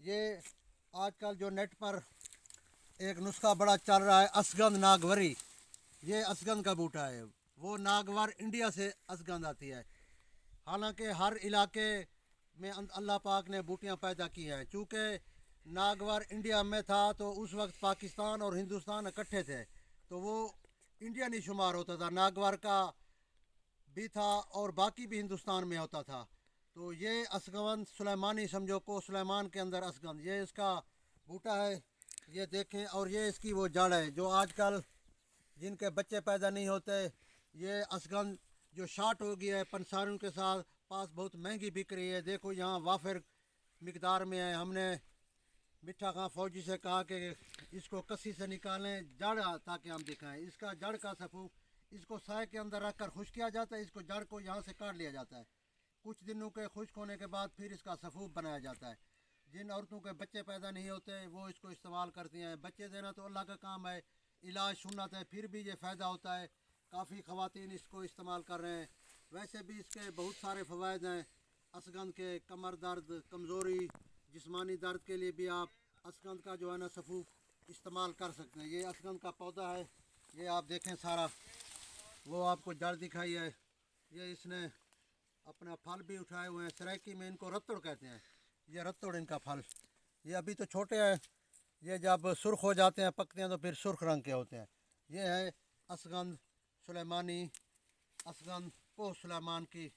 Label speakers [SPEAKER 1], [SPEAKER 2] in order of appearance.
[SPEAKER 1] یہ آج کل جو نیٹ پر ایک نسخہ بڑا چل رہا ہے اسگند ناگوری، یہ اسگند کا بوٹا ہے۔ وہ ناگور انڈیا سے اسگند آتی ہے، حالانکہ ہر علاقے میں اللہ پاک نے بوٹیاں پیدا کی ہیں۔ چونکہ ناگور انڈیا میں تھا تو اس وقت پاکستان اور ہندوستان اکٹھے تھے، تو وہ انڈیا نہیں شمار ہوتا تھا، ناگور کا بھی تھا اور باقی بھی ہندوستان میں ہوتا تھا۔ تو یہ اسگند سلیمانی سمجھو کو سلیمان کے اندر اسگند، یہ اس کا بوٹا ہے، یہ دیکھیں۔ اور یہ اس کی وہ جڑ ہے جو آج کل جن کے بچے پیدا نہیں ہوتے، یہ اسگند جو شارٹ ہو گیا ہے پنساریوں کے ساتھ پاس بہت مہنگی بک رہی ہے۔ دیکھو یہاں وافر مقدار میں ہے۔ ہم نے مٹھا خان فوجی سے کہا کہ اس کو کسی سے نکالیں جڑ تاکہ ہم دکھائیں۔ اس کا جڑ کا سفو اس کو سائے کے اندر رکھ کر خشک کیا جاتا ہے، اس کو جڑ کو یہاں سے کاٹ لیا جاتا ہے، کچھ دنوں کے خشک ہونے کے بعد پھر اس کا سفوف بنایا جاتا ہے۔ جن عورتوں کے بچے پیدا نہیں ہوتے وہ اس کو استعمال کرتی ہیں۔ بچے دینا تو اللہ کا کام ہے، علاج سنت ہے، پھر بھی یہ فائدہ ہوتا ہے، کافی خواتین اس کو استعمال کر رہے ہیں۔ ویسے بھی اس کے بہت سارے فوائد ہیں اسگند کے، کمر درد، کمزوری، جسمانی درد کے لیے بھی آپ اسگند کا جو ہے نا سفوف استعمال کر سکتے ہیں۔ یہ اسگند کا پودا ہے، یہ آپ دیکھیں سارا، وہ آپ کو جڑ دکھائی ہے۔ یہ اس نے اپنا پھل بھی اٹھائے ہوئے ہیں، سرائکی میں ان کو رتڑ کہتے ہیں، یہ رتڑ ان کا پھل۔ یہ ابھی تو چھوٹے ہیں، یہ جب سرخ ہو جاتے ہیں پکتے ہیں تو پھر سرخ رنگ کے ہوتے ہیں۔ یہ ہے اسگند سلیمانی، اسگند کو سلیمان کی